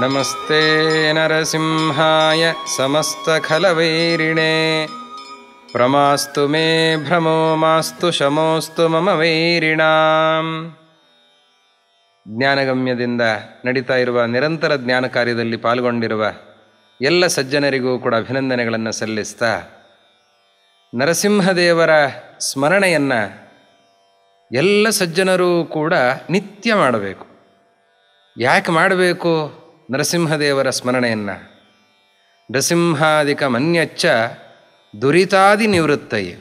ನಮಸ್ತೆ ನರಸಿಂಹಾಯ ಸಮಸ್ತಖಲವೈರಿಣೇ ಪ್ರಮಾಸ್ತು ಮೇ ಭ್ರಮೋ ಮಾಸ್ತು ಶಮೋಸ್ತು ಮಮ ವೈರಿಣಾಂ. ಜ್ಞಾನಗಮ್ಯದಿಂದ ನಡೀತಾ ಇರುವ ನಿರಂತರ ಜ್ಞಾನ ಕಾರ್ಯದಲ್ಲಿ ಪಾಲ್ಗೊಂಡಿರುವ ಎಲ್ಲ ಸಜ್ಜನರಿಗೂ ಕೂಡ ಅಭಿನಂದನೆಗಳನ್ನು ಸಲ್ಲಿಸ್ತಾ, ನರಸಿಂಹದೇವರ ಸ್ಮರಣೆಯನ್ನು ಎಲ್ಲ ಸಜ್ಜನರೂ ಕೂಡ ನಿತ್ಯ ಮಾಡಬೇಕು. ಯಾಕೆ ಮಾಡಬೇಕು ನರಸಿಂಹದೇವರ ಸ್ಮರಣೆಯನ್ನು? ನೃಸಿಂಹಾದಿಕ ಮನ್ಯಚ್ಚ ದುರಿತಾದಿ ನಿವೃತ್ತಯೇ.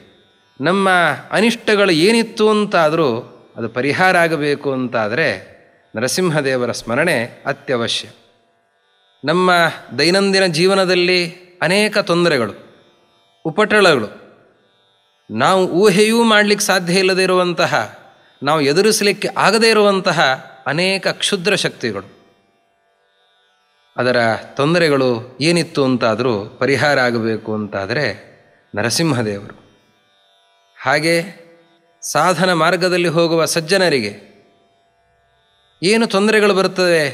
ನಮ್ಮ ಅನಿಷ್ಟಗಳು ಏನಿತ್ತು ಅಂತಾದರೂ ಅದು ಪರಿಹಾರ ಆಗಬೇಕು ಅಂತಾದರೆ ನರಸಿಂಹದೇವರ ಸ್ಮರಣೆ ಅತ್ಯವಶ್ಯ. ನಮ್ಮ ದೈನಂದಿನ ಜೀವನದಲ್ಲಿ ಅನೇಕ ತೊಂದರೆಗಳು, ಉಪಟಳಗಳು, ನಾವು ಊಹೆಯೂ ಮಾಡಲಿಕ್ಕೆ ಸಾಧ್ಯ ಇಲ್ಲದೇ ಇರುವಂತಹ, ನಾವು ಎದುರಿಸಲಿಕ್ಕೆ ಆಗದೇ ಇರುವಂತಹ ಅನೇಕ ಕ್ಷುದ್ರ ಶಕ್ತಿಗಳು, ಅದರ ತೊಂದರೆಗಳು ಏನಿತ್ತು ಅಂತಾದರೂ ಪರಿಹಾರ ಆಗಬೇಕು ಅಂತಾದರೆ ನರಸಿಂಹದೇವರು. ಹಾಗೆ ಸಾಧನ ಮಾರ್ಗದಲ್ಲಿ ಹೋಗುವ ಸಜ್ಜನರಿಗೆ ಏನು ತೊಂದರೆಗಳು ಬರುತ್ತವೆ,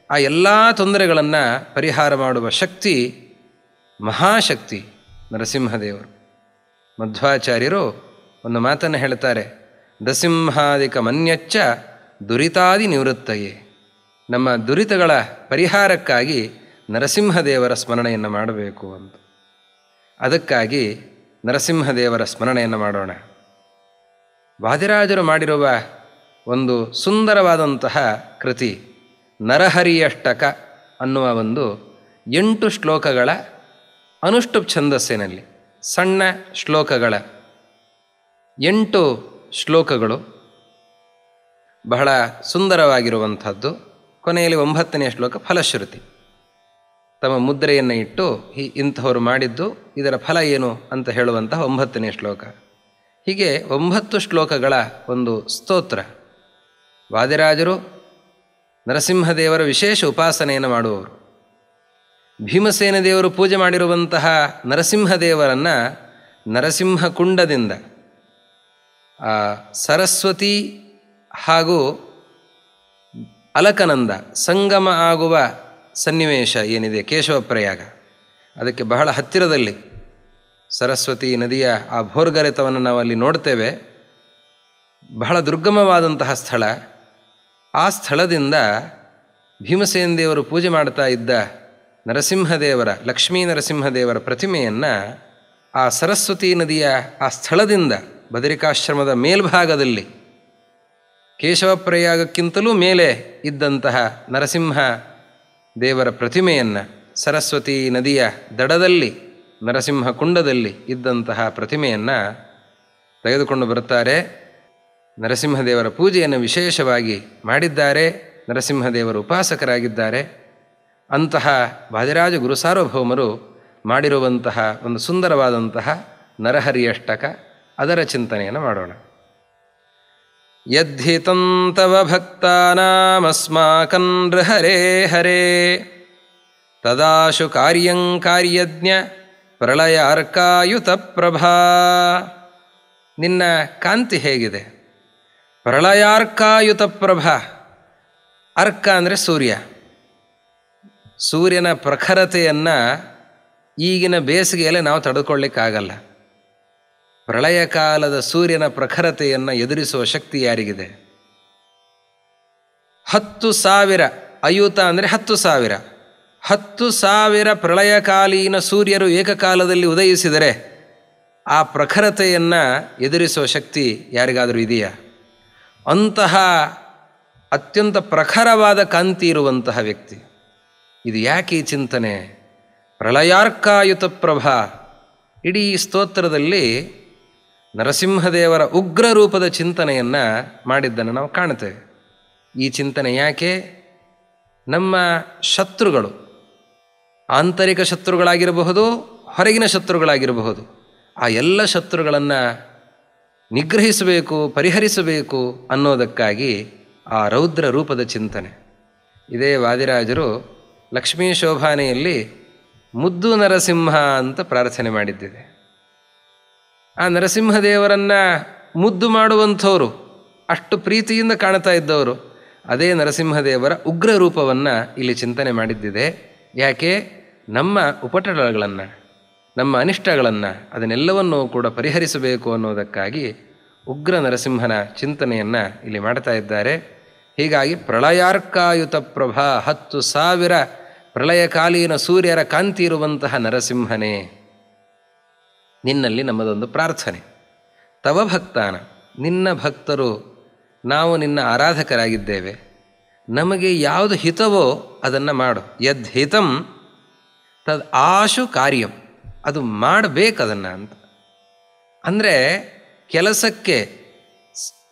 ಆ ಎಲ್ಲ ತೊಂದರೆಗಳನ್ನು ಪರಿಹಾರ ಮಾಡುವ ಶಕ್ತಿ, ಮಹಾಶಕ್ತಿ ನರಸಿಂಹದೇವರು. ಮಧ್ವಾಚಾರ್ಯರು ಒಂದು ಮಾತನ್ನು ಹೇಳ್ತಾರೆ, ನೃಸಿಂಹಾದಿಕ ಮನ್ಯಚ್ಚ ದುರಿತಾದಿ ನಿವೃತ್ತಯೇ. ನಮ್ಮ ದುರಿತಗಳ ಪರಿಹಾರಕ್ಕಾಗಿ ನರಸಿಂಹದೇವರ ಸ್ಮರಣೆಯನ್ನು ಮಾಡಬೇಕು ಅಂತ. ಅದಕ್ಕಾಗಿ ನರಸಿಂಹದೇವರ ಸ್ಮರಣೆಯನ್ನು ಮಾಡೋಣ. ವಾದಿರಾಜರು ಮಾಡಿರುವ ಒಂದು ಸುಂದರವಾದಂತಹ ಕೃತಿ ನರಹರಿಯಷ್ಟಕ ಅನ್ನುವ ಒಂದು 8 ಶ್ಲೋಕಗಳ ಅನುಷ್ಠುಪ್ ಛಂದಸ್ಸಿನಲ್ಲಿ ಸಣ್ಣ ಶ್ಲೋಕಗಳ 8 ಶ್ಲೋಕಗಳು ಬಹಳ ಸುಂದರವಾಗಿರುವಂಥದ್ದು. ಕೊನೆಯಲ್ಲಿ 9ನೇ ಶ್ಲೋಕ ಫಲಶ್ರುತಿ. ತಮ್ಮ ಮುದ್ರೆಯನ್ನು ಇಟ್ಟು ಇಂಥವರು ಮಾಡಿದ್ದು, ಇದರ ಫಲ ಏನು ಅಂತ ಹೇಳುವಂತಹ 9ನೇ ಶ್ಲೋಕ. ಹೀಗೆ 9 ಶ್ಲೋಕಗಳ ಒಂದು ಸ್ತೋತ್ರ. ವಾದಿರಾಜರು ನರಸಿಂಹದೇವರ ವಿಶೇಷ ಉಪಾಸನೆಯನ್ನು ಮಾಡುವವರು. ಭೀಮಸೇನ ದೇವರು ಪೂಜೆ ಮಾಡಿರುವಂತಹ ನರಸಿಂಹದೇವರನ್ನು ನರಸಿಂಹ ಕುಂಡದಿಂದ ಸರಸ್ವತಿ ಹಾಗೂ ಅಲಕನಂದ ಸಂಗಮ ಆಗುವ ಸನ್ನಿವೇಶ ಏನಿದೆ ಕೇಶವ ಪ್ರಯಾಗ, ಅದಕ್ಕೆ ಬಹಳ ಹತ್ತಿರದಲ್ಲಿ ಸರಸ್ವತಿ ನದಿಯ ಆ ಭೋರ್ಗರೆತವನ್ನು ನಾವು ಅಲ್ಲಿ ನೋಡ್ತೇವೆ. ಬಹಳ ದುರ್ಗಮವಾದಂತಹ ಸ್ಥಳ. ಆ ಸ್ಥಳದಿಂದ ಭೀಮಸೇನ ದೇವರು ಪೂಜೆ ಮಾಡ್ತಾ ಇದ್ದ ನರಸಿಂಹದೇವರ, ಲಕ್ಷ್ಮೀ ನರಸಿಂಹದೇವರ ಪ್ರತಿಮೆಯನ್ನು ಆ ಸರಸ್ವತಿ ನದಿಯ ಆ ಸ್ಥಳದಿಂದ ಬದರಿಕಾಶ್ರಮದ ಮೇಲ್ಭಾಗದಲ್ಲಿ ಕೇಶವ ಪ್ರಯಾಗಕ್ಕಿಂತಲೂ ಮೇಲೆ ಇದ್ದಂತಹ ನರಸಿಂಹ ದೇವರ ಪ್ರತಿಮೆಯನ್ನು, ಸರಸ್ವತಿ ನದಿಯ ದಡದಲ್ಲಿ ನರಸಿಂಹ ಕುಂಡದಲ್ಲಿ ಇದ್ದಂತಹ ಪ್ರತಿಮೆಯನ್ನು ತೆಗೆದುಕೊಂಡು ಬರುತ್ತಾರೆ. ನರಸಿಂಹದೇವರ ಪೂಜೆಯನ್ನು ವಿಶೇಷವಾಗಿ ಮಾಡಿದ್ದಾರೆ. ನರಸಿಂಹದೇವರ ಉಪಾಸಕರಾಗಿದ್ದಾರೆ. ಅಂತಹ ವಾದಿರಾಜ ಗುರುಸಾರ್ವಭೌಮರು ಮಾಡಿರುವಂತಹ ಒಂದು ಸುಂದರವಾದಂತಹ ನರಹರಿಯಷ್ಟಕ, ಅದರ ಚಿಂತನೆಯನ್ನು ಮಾಡೋಣ. ಯದ್ಧಿತಂ ತವ ಭಕ್ತಾನಾಮಸ್ಮಾಕಂ ನೃಹರೇ ಹರೇ ತದಾಶು ಕಾರ್ಯಂ ಕಾರ್ಯಜ್ಞ ಪ್ರಳಯಾರ್ಕಾಯುತ ಪ್ರಭಾ. ನಿನ್ನ ಕಾಂತಿ ಹೇಗಿದೆ? ಪ್ರಳಯಾರ್ಕಾಯುತ ಪ್ರಭಾ. ಅರ್ಕ ಅಂದರೆ ಸೂರ್ಯ. ಸೂರ್ಯನ ಪ್ರಖರತೆಯನ್ನು ಈಗಿನ ಬೇಸಿಗೆಯಲ್ಲಿ ನಾವು ತಡೆದುಕೊಳ್ಳಿಕ್ಕಾಗಲ್ಲ. ಪ್ರಳಯ ಕಾಲದ ಸೂರ್ಯನ ಪ್ರಖರತೆಯನ್ನು ಎದುರಿಸುವ ಶಕ್ತಿ ಯಾರಿಗಿದೆ? 10,000 ಅಯುತ ಅಂದರೆ 10,000. 10,000 ಪ್ರಳಯಕಾಲೀನ ಸೂರ್ಯರು ಏಕಕಾಲದಲ್ಲಿ ಉದಯಿಸಿದರೆ ಆ ಪ್ರಖರತೆಯನ್ನು ಎದುರಿಸುವ ಶಕ್ತಿ ಯಾರಿಗಾದರೂ ಇದೆಯಾ? ಅಂತಹ ಅತ್ಯಂತ ಪ್ರಖರವಾದ ಕಾಂತಿ ಇರುವಂತಹ ವ್ಯಕ್ತಿ. ಇದು ಯಾಕೆ ಈ ಚಿಂತನೆ? ಪ್ರಳಯಾರ್ಕಾಯುತ ಪ್ರಭಾ. ಇಡೀ ಸ್ತೋತ್ರದಲ್ಲಿ ನರಸಿಂಹದೇವರ ಉಗ್ರ ರೂಪದ ಚಿಂತನೆಯನ್ನು ಮಾಡಿದ್ದನ್ನು ನಾವು ಕಾಣ್ತೇವೆ. ಈ ಚಿಂತನೆ ಯಾಕೆ? ನಮ್ಮ ಶತ್ರುಗಳು, ಆಂತರಿಕ ಶತ್ರುಗಳಾಗಿರಬಹುದು, ಹೊರಗಿನ ಶತ್ರುಗಳಾಗಿರಬಹುದು, ಆ ಎಲ್ಲ ಶತ್ರುಗಳನ್ನು ನಿಗ್ರಹಿಸಬೇಕು, ಪರಿಹರಿಸಬೇಕು ಅನ್ನೋದಕ್ಕಾಗಿ ಆ ರೌದ್ರ ರೂಪದ ಚಿಂತನೆ. ಇದೇ ವಾದಿರಾಜರು ಲಕ್ಷ್ಮೀ ಶೋಭಾನೆಯಲ್ಲಿ ಮುದ್ದು ನರಸಿಂಹ ಅಂತ ಪ್ರಾರ್ಥನೆ ಮಾಡಿದ್ದಿದೆ. ಆ ನರಸಿಂಹದೇವರನ್ನು ಮುದ್ದು ಮಾಡುವಂಥವರು, ಅಷ್ಟು ಪ್ರೀತಿಯಿಂದ ಕಾಣ್ತಾ ಇದ್ದವರು, ಅದೇ ನರಸಿಂಹದೇವರ ಉಗ್ರ ರೂಪವನ್ನು ಇಲ್ಲಿ ಚಿಂತನೆ ಮಾಡಿದ್ದಿದೆ. ಯಾಕೆ? ನಮ್ಮ ಉಪಟಳಗಳನ್ನು, ನಮ್ಮ ಅನಿಷ್ಟಗಳನ್ನು ಅದನ್ನೆಲ್ಲವನ್ನೂ ಕೂಡ ಪರಿಹರಿಸಬೇಕು ಅನ್ನೋದಕ್ಕಾಗಿ ಉಗ್ರ ನರಸಿಂಹನ ಚಿಂತನೆಯನ್ನು ಇಲ್ಲಿ ಮಾಡ್ತಾ ಇದ್ದಾರೆ. ಹೀಗಾಗಿ ಪ್ರಳಯಾರ್ಕಾಯುತ ಪ್ರಭಾ 10,000 ಪ್ರಳಯಕಾಲೀನ ಸೂರ್ಯರ ಕಾಂತಿ ಇರುವಂತಹ ನರಸಿಂಹನೇ, ನಿನ್ನಲ್ಲಿ ನಮ್ಮದೊಂದು ಪ್ರಾರ್ಥನೆ. ತವ ಭಕ್ತಾನ, ನಿನ್ನ ಭಕ್ತರು ನಾವು ನಿನ್ನ ಆರಾಧಕರಾಗಿದ್ದೇವೆ, ನಮಗೆ ಯಾವುದು ಹಿತವೋ ಅದನ್ನು ಮಾಡು. ಯದ್ ಹಿತಂ ತದ್ ಆಶು ಕಾರ್ಯಂ, ಅದು ಮಾಡಬೇಕದನ್ನು ಅಂತ. ಅಂದರೆ ಕೆಲಸಕ್ಕೆ,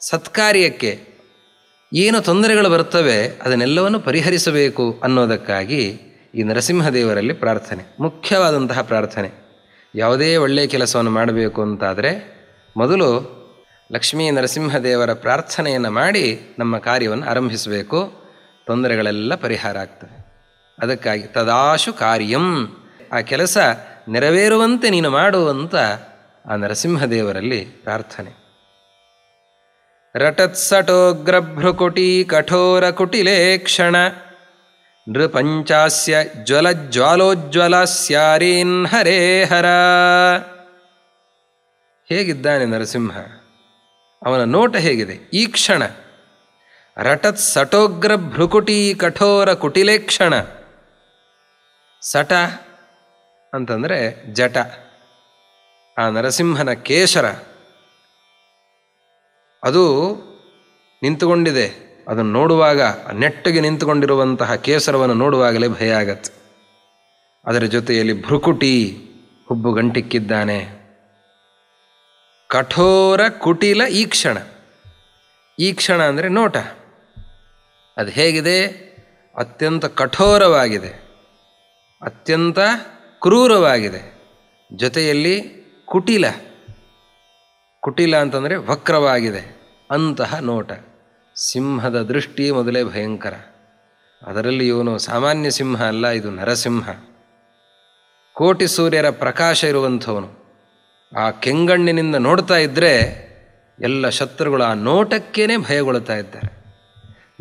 ಸತ್ಕಾರ್ಯಕ್ಕೆ ಏನು ತೊಂದರೆಗಳು ಬರ್ತವೆ ಅದನ್ನೆಲ್ಲವನ್ನು ಪರಿಹರಿಸಬೇಕು ಅನ್ನೋದಕ್ಕಾಗಿ ಈ ನರಸಿಂಹದೇವರಲ್ಲಿ ಪ್ರಾರ್ಥನೆ, ಮುಖ್ಯವಾದಂತಹ ಪ್ರಾರ್ಥನೆ. ಯಾವುದೇ ಒಳ್ಳೆಯ ಕೆಲಸವನ್ನು ಮಾಡಬೇಕು ಅಂತಾದರೆ ಮೊದಲು ಲಕ್ಷ್ಮೀ ನರಸಿಂಹದೇವರ ಪ್ರಾರ್ಥನೆಯನ್ನು ಮಾಡಿ ನಮ್ಮ ಕಾರ್ಯವನ್ನು ಆರಂಭಿಸಬೇಕು, ತೊಂದರೆಗಳೆಲ್ಲ ಪರಿಹಾರ ಆಗ್ತವೆ. ಅದಕ್ಕಾಗಿ ತದಾಶು ಕಾರ್ಯಂ, ಆ ಕೆಲಸ ನೆರವೇರುವಂತೆ ನೀನು ಮಾಡುವಂತ ಆ ನರಸಿಂಹದೇವರಲ್ಲಿ ಪ್ರಾರ್ಥನೆ. ರಟತ್ಸಟೋಗ್ರಭ್ರುಕುಟಿ ಕಠೋರ ಕುಟಿಲೇಕ್ಷಣ ನೃಪಂಚಾಸ್ಯ ಜ್ವಲಜ್ವಾಲೋಜ್ವಲಸ್ಯಾರೀನ್ ಹರೇ ಹರ. ಹೇಗಿದ್ದಾನೆ ನರಸಿಂಹ, ಅವನ ನೋಟ ಹೇಗಿದೆ ಈ ಕ್ಷಣ. ರಟತ್ ಸಟೋಗ್ರ ಭ್ರುಕುಟಿ ಕಠೋರ ಕುಟಿಲೇಕ್ಷಣ. ಸಟ ಅಂತಂದರೆ ಜಟ, ಆ ನರಸಿಂಹನ ಕೇಶರ ಅದು ನಿಂತುಕೊಂಡಿದೆ. ಅದನ್ನು ನೋಡುವಾಗ, ನೆಟ್ಟಗೆ ನಿಂತುಕೊಂಡಿರುವಂತಹ ಕೇಸರವನ್ನು ನೋಡುವಾಗಲೇ ಭಯ ಆಗತ್ತೆ. ಅದರ ಜೊತೆಯಲ್ಲಿ ಭ್ರುಕುಟಿ, ಹುಬ್ಬು ಗಂಟಿಕ್ಕಿದ್ದಾನೆ. ಕಠೋರ ಕುಟಿಲ ಈಕ್ಷಣ, ಈಕ್ಷಣ ಅಂದರೆ ನೋಟ. ಅದು ಹೇಗಿದೆ? ಅತ್ಯಂತ ಕಠೋರವಾಗಿದೆ, ಅತ್ಯಂತ ಕ್ರೂರವಾಗಿದೆ. ಜೊತೆಯಲ್ಲಿ ಕುಟಿಲ, ಕುಟಿಲ ಅಂತಂದರೆ ವಕ್ರವಾಗಿದೆ. ಅಂತಹ ನೋಟ. ಸಿಂಹದ ದೃಷ್ಟಿ ಮೊದಲೇ ಭಯಂಕರ. ಅದರಲ್ಲಿ ಇವನು ಸಾಮಾನ್ಯ ಸಿಂಹ ಅಲ್ಲ, ಇದು ನರಸಿಂಹ. ಕೋಟಿ ಸೂರ್ಯರ ಪ್ರಕಾಶ ಇರುವಂಥವನು. ಆ ಕೆಂಗಣ್ಣಿನಿಂದ ನೋಡ್ತಾ ಇದ್ದರೆ ಎಲ್ಲ ಶತ್ರುಗಳು ಆ ನೋಟಕ್ಕೇನೆ ಭಯಗೊಳ್ತಾ ಇದ್ದಾರೆ.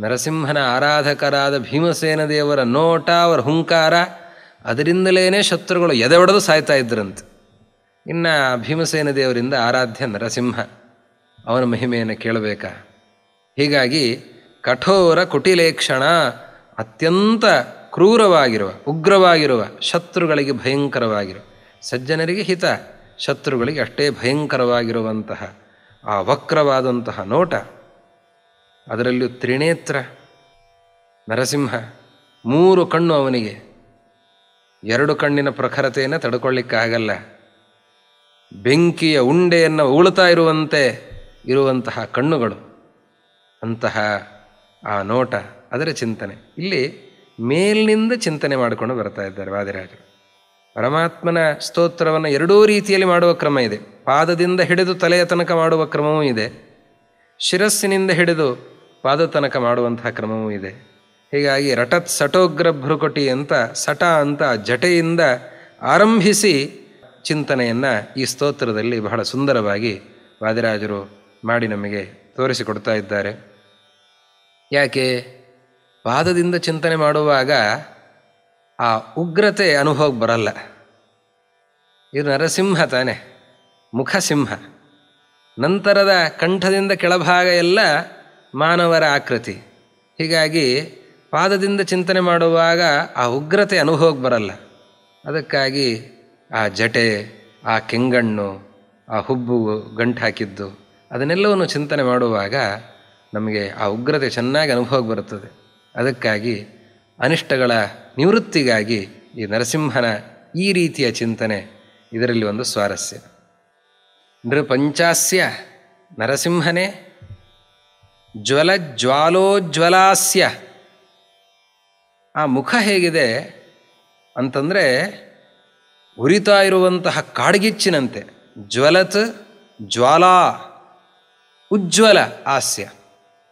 ನರಸಿಂಹನ ಆರಾಧಕರಾದ ಭೀಮಸೇನ ದೇವರ ನೋಟ, ಅವರ ಹುಂಕಾರ, ಅದರಿಂದಲೇ ಶತ್ರುಗಳು ಎದೆ ಒಡೆದು ಸಾಯ್ತಾ ಇದ್ರಂತೆ. ಇನ್ನು ಭೀಮಸೇನ ದೇವರಿಂದ ಆರಾಧ್ಯ ನರಸಿಂಹ, ಅವನ ಮಹಿಮೆಯನ್ನು ಕೇಳಬೇಕಾ? ಹೀಗಾಗಿ ಕಠೋರ ಕುಟಿಲೇಕ್ಷಣ, ಅತ್ಯಂತ ಕ್ರೂರವಾಗಿರುವ, ಉಗ್ರವಾಗಿರುವ, ಶತ್ರುಗಳಿಗೆ ಭಯಂಕರವಾಗಿರುವ, ಸಜ್ಜನರಿಗೆ ಹಿತ, ಶತ್ರುಗಳಿಗೆ ಅಷ್ಟೇ ಭಯಂಕರವಾಗಿರುವಂತಹ ಆ ವಕ್ರವಾದಂತಹ ನೋಟ. ಅದರಲ್ಲಿಯೂ ತ್ರಿನೇತ್ರ ನರಸಿಂಹ, 3 ಕಣ್ಣು ಅವನಿಗೆ. 2 ಕಣ್ಣಿನ ಪ್ರಖರತೆಯನ್ನು ತಡ್ಕೊಳ್ಳಿಕ್ಕಾಗಲ್ಲ. ಬೆಂಕಿಯ ಉಂಡೆಯನ್ನು ಉಳುತ್ತಾ ಇರುವಂತಹ ಕಣ್ಣುಗಳು. ಅಂತಹ ಆ ನೋಟ, ಅದರ ಚಿಂತನೆ ಇಲ್ಲಿ ಮೇಲಿನಿಂದ ಚಿಂತನೆ ಮಾಡಿಕೊಂಡು ಬರ್ತಾ ಇದ್ದಾರೆ ವಾದಿರಾಜರು. ಪರಮಾತ್ಮನ ಸ್ತೋತ್ರವನ್ನು 2 ರೀತಿಯಲ್ಲಿ ಮಾಡುವ ಕ್ರಮ ಇದೆ. ಪಾದದಿಂದ ಹಿಡಿದು ತಲೆಯ ತನಕ ಮಾಡುವ ಕ್ರಮವೂ ಇದೆ, ಶಿರಸ್ಸಿನಿಂದ ಹಿಡಿದು ಪಾದ ತನಕ ಮಾಡುವಂತಹ ಕ್ರಮವೂ ಇದೆ. ಹೀಗಾಗಿ ರಟತ್ ಸಟೋಗ್ರ ಭ್ರುಕುಟಿ ಅಂತ, ಸಟ ಅಂತ ಜಟೆಯಿಂದ ಆರಂಭಿಸಿ ಚಿಂತನೆಯನ್ನು ಈ ಸ್ತೋತ್ರದಲ್ಲಿ ಬಹಳ ಸುಂದರವಾಗಿ ವಾದಿರಾಜರು ಮಾಡಿ ನಮಗೆ ತೋರಿಸಿಕೊಡ್ತಾ ಇದ್ದಾರೆ. ಯಾಕೆ? ಪಾದದಿಂದ ಚಿಂತನೆ ಮಾಡುವಾಗ ಆ ಉಗ್ರತೆ ಅನುಭವಕ್ಕೆ ಬರಲ್ಲ. ಇದು ನರಸಿಂಹ ತಾನೆ, ಮುಖಸಿಂಹ. ನಂತರದ ಕಂಠದಿಂದ ಕೆಳಭಾಗ ಎಲ್ಲ ಮಾನವರ ಆಕೃತಿ. ಹೀಗಾಗಿ ಪಾದದಿಂದ ಚಿಂತನೆ ಮಾಡುವಾಗ ಆ ಉಗ್ರತೆ ಅನುಭವಕ್ಕೆ ಬರಲ್ಲ. ಅದಕ್ಕಾಗಿ ಆ ಜಟೆ, ಆ ಕೆಂಗಣ್ಣು, ಆ ಹುಬ್ಬು ಗಂಟು ಹಾಕಿದ್ದು, ಅದನ್ನೆಲ್ಲವನ್ನು ಚಿಂತನೆ ಮಾಡುವಾಗ ನಮಗೆ ಆ ಉಗ್ರತೆ ಚೆನ್ನಾಗಿ ಅನುಭವಕ್ಕೆ ಬರುತ್ತದೆ. ಅದಕ್ಕಾಗಿ ಅನಿಷ್ಟಗಳ ನಿವೃತ್ತಿಗಾಗಿ ಈ ನರಸಿಂಹನ ಈ ರೀತಿಯ ಚಿಂತನೆ, ಇದರಲ್ಲಿ ಒಂದು ಸ್ವಾರಸ್ಯ. ನೃಪಂಚಾಸ್ಯ, ನರಸಿಂಹನೇ. ಜ್ವಲಜ್ವಾಲೋಜ್ವಲಾಸ್ಯ, ಆ ಮುಖ ಹೇಗಿದೆ ಅಂತಂದರೆ ಉರಿತಾ ಇರುವಂತಹ ಕಾಡ್ಗಿಚ್ಚಿನಂತೆ. ಜ್ವಲತ್ ಜ್ವಾಲಾ, ಉಜ್ವಲ ಹಾಸ್ಯ,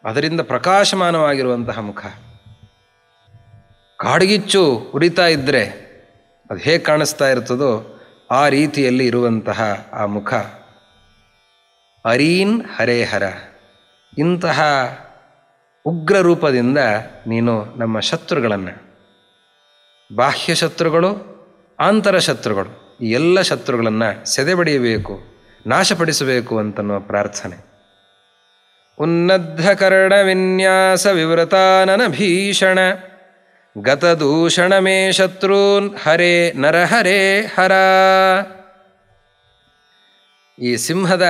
ಅದರಿಂದ ಪ್ರಕಾಶಮಾನವಾಗಿರುವಂತಹ ಮುಖ. ಕಾಡ್ಗಿಚ್ಚು ಉರಿತಾ ಇದ್ದರೆ ಅದು ಹೇಗೆ ಕಾಣಿಸ್ತಾ ಇರ್ತದೋ ಆ ರೀತಿಯಲ್ಲಿ ಇರುವಂತಹ ಆ ಮುಖ. ಅರೀನ್ ಹರೇಹರ, ಇಂತಹ ಉಗ್ರ ರೂಪದಿಂದ ನೀನು ನಮ್ಮ ಶತ್ರುಗಳನ್ನು, ಬಾಹ್ಯ ಶತ್ರುಗಳು, ಆಂತರ ಶತ್ರುಗಳು, ಈ ಎಲ್ಲ ಶತ್ರುಗಳನ್ನು ಸೆದೆಬಡಿಯಬೇಕು, ನಾಶಪಡಿಸಬೇಕು ಅಂತನ್ನುವ ಪ್ರಾರ್ಥನೆ. ಉನ್ನದ್ಧ ಕರ್ಣ ವಿನ್ಯಾಸ ವಿವೃತಾನನ ಭೀಷಣ ಗತದೂಷಣ ಮೇ ಶತ್ರೂನ್ ಹರೇ ನರಹರೇ ಹರ. ಈ ಸಿಂಹದ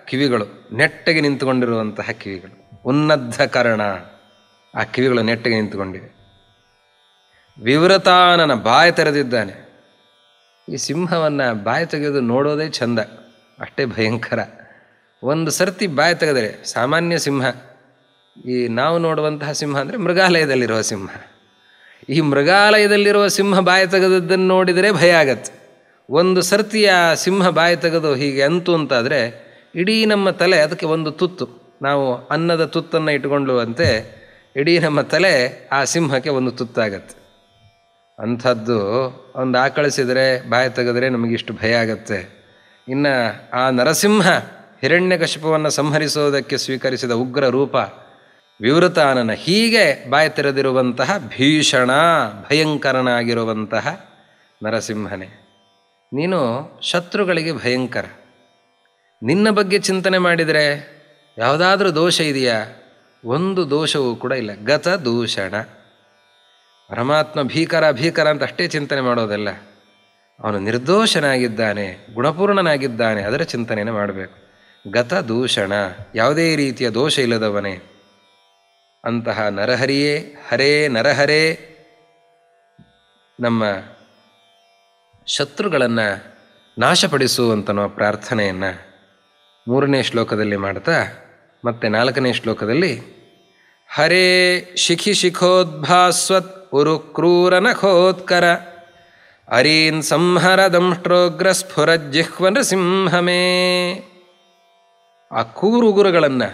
ಕಿವಿಗಳು ನೆಟ್ಟಗೆ ನಿಂತುಕೊಂಡಿರುವಂತಹ ಕಿವಿಗಳು, ಉನ್ನದ್ಧ ಕರ್ಣ, ಆ ಕಿವಿಗಳು ನೆಟ್ಟಗೆ ನಿಂತುಕೊಂಡಿವೆ. ವಿವೃತಾನನ, ಬಾಯಿ ತೆರೆದಿದ್ದಾನೆ. ಈ ಸಿಂಹವನ್ನು ಬಾಯಿ ತೆಗೆದು ನೋಡೋದೇ ಚಂದ, ಅಷ್ಟೇ ಭಯಂಕರ. ಒಂದು ಸರ್ತಿ ಬಾಯಿ ತೆಗೆದರೆ, ಸಾಮಾನ್ಯ ಸಿಂಹ, ಈ ನಾವು ನೋಡುವಂತಹ ಸಿಂಹ ಅಂದರೆ ಮೃಗಾಲಯದಲ್ಲಿರುವ ಸಿಂಹ. ಈ ಮೃಗಾಲಯದಲ್ಲಿರುವ ಸಿಂಹ ಬಾಯಿ ತೆಗೆದದ್ದನ್ನು ನೋಡಿದರೆ ಭಯ ಆಗತ್ತೆ. ಒಂದು ಸರ್ತಿ ಆ ಸಿಂಹ ಬಾಯಿ ತೆಗೆದು ಹೀಗೆ ಅಂತು ಅಂತಾದರೆ ಇಡೀ ನಮ್ಮ ತಲೆ, ಅದಕ್ಕೆ ಒಂದು ತುತ್ತು, ನಾವು ಅನ್ನದ ತುತ್ತನ್ನು ಇಟ್ಕೊಳ್ಳುವಂತೆ ಇಡೀ ನಮ್ಮ ತಲೆ ಆ ಸಿಂಹಕ್ಕೆ ಒಂದು ತುತ್ತಾಗತ್ತೆ. ಅಂಥದ್ದು ಒಂದು ಆಕಳಿಸಿದರೆ ಬಾಯಿ ತೆಗೆದರೆ ನಮಗಿಷ್ಟು ಭಯ ಆಗತ್ತೆ. ಇನ್ನು ಆ ನರಸಿಂಹ ಹಿರಣ್ಯಕಶಿಪುವನ್ನು ಸಂಹರಿಸೋದಕ್ಕೆ ಸ್ವೀಕರಿಸಿದ ಉಗ್ರ ರೂಪ ವಿವೃತಾನನ, ಹೀಗೆ ಬಾಯಿ ತೆರೆದಿರುವಂತಹ ಭೀಷಣ, ಭಯಂಕರನಾಗಿರುವಂತಹ ನರಸಿಂಹನೇ, ನೀನು ಶತ್ರುಗಳಿಗೆ ಭಯಂಕರ. ನಿನ್ನ ಬಗ್ಗೆ ಚಿಂತನೆ ಮಾಡಿದರೆ ಯಾವುದಾದ್ರೂ ದೋಷ ಇದೆಯಾ? ಒಂದು ದೋಷವೂ ಕೂಡ ಇಲ್ಲ. ಗತ ದೂಷಣ. ಪರಮಾತ್ಮ ಭೀಕರ ಭೀಕರ ಅಂತ ಅಷ್ಟೇ ಚಿಂತನೆ ಮಾಡೋದಲ್ಲ, ಅವನು ನಿರ್ದೋಷನಾಗಿದ್ದಾನೆ, ಗುಣಪೂರ್ಣನಾಗಿದ್ದಾನೆ, ಅದರ ಚಿಂತನೆಯನ್ನು ಮಾಡಬೇಕು. ಗತ ದೂಷಣ, ಯಾವುದೇ ರೀತಿಯ ದೋಷ ಇಲ್ಲದವನೇ. ಅಂತಹ ನರಹರಿಯೇ, ಹರೇ ನರಹರೇ, ನಮ್ಮ ಶತ್ರುಗಳನ್ನು ನಾಶಪಡಿಸುವಂತನೋ ಪ್ರಾರ್ಥನೆಯನ್ನು 3ನೇ ಶ್ಲೋಕದಲ್ಲಿ ಮಾಡ್ತಾ ಮತ್ತೆ 4ನೇ ಶ್ಲೋಕದಲ್ಲಿ ಹರೇ ಶಿಖಿ ಶಿಖೋದ್ಭಾಸ್ವತ್ ಉರುಕ್ರೂರ ನಖೋತ್ಕರ ಅರೀನ್ ಸಂಹರ ದಂಷ್ಟ್ರೋಗ್ರ ಸ್ಫುರಜ್ಜಿಹ್ವ ನೃಸಿಂಹಮೇ. ಆ ಕೂರುಗುರುಗಳನ್ನು,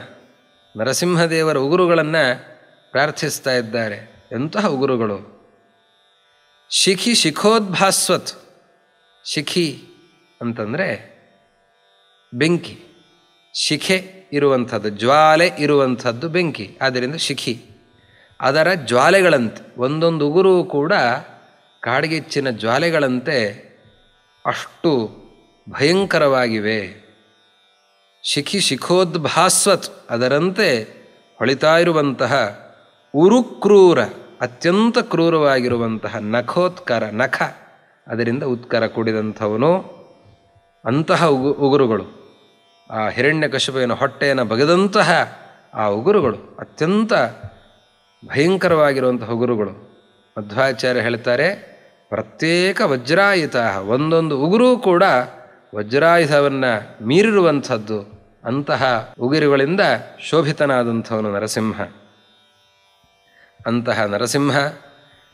ನರಸಿಂಹದೇವರ ಉಗುರುಗಳನ್ನು ಪ್ರಾರ್ಥಿಸ್ತಾ ಇದ್ದಾರೆ. ಎಂತಹ ಉಗುರುಗಳು! ಶಿಖಿ ಶಿಖೋದ್ಭಾಸ್ವತ್. ಶಿಖಿ ಅಂತಂದರೆ ಬೆಂಕಿ, ಶಿಖೆ ಇರುವಂಥದ್ದು, ಜ್ವಾಲೆ ಇರುವಂಥದ್ದು ಬೆಂಕಿ, ಆದ್ದರಿಂದ ಶಿಖಿ. ಅದರ ಜ್ವಾಲೆಗಳಂತೆ, ಒಂದೊಂದು ಉಗುರು ಕೂಡ ಕಾಡ್ಗಿಚ್ಚಿನ ಜ್ವಾಲೆಗಳಂತೆ ಅಷ್ಟು ಭಯಂಕರವಾಗಿವೆ. ಶಿಖಿ ಶಿಖೋದ್ಭಾಸ್ವತ್, ಅದರಂತೆ ಹೊಳಿತಾ ಇರುವಂತಹ ಉರುಕ್ರೂರ, ಅತ್ಯಂತ ಕ್ರೂರವಾಗಿರುವಂತಹ ನಖೋತ್ಕರ, ನಖ ಅದರಿಂದ ಉತ್ಕರ ಕೂಡಿದಂಥವನು. ಅಂತಹ ಉಗುರುಗಳು, ಆ ಹಿರಣ್ಯಕಶಿಪುವಿನ ಹೊಟ್ಟೆಯನ್ನು ಬಗೆದಂತಹ ಆ ಉಗುರುಗಳು ಅತ್ಯಂತ ಭಯಂಕರವಾಗಿರುವಂತಹ ಉಗುರುಗಳು. ಮಧ್ವಾಚಾರ್ಯ ಹೇಳ್ತಾರೆ, ಪ್ರತ್ಯೇಕ ವಜ್ರಾಯುಧ, ಒಂದೊಂದು ಉಗುರು ಕೂಡ ವಜ್ರಾಯುಧವನ್ನು ಮೀರಿರುವಂಥದ್ದು. ಅಂತಹ ಉಗುರುಗಳಿಂದ ಶೋಭಿತನಾದಂಥವನು ನರಸಿಂಹ. ಅಂತಹ ನರಸಿಂಹ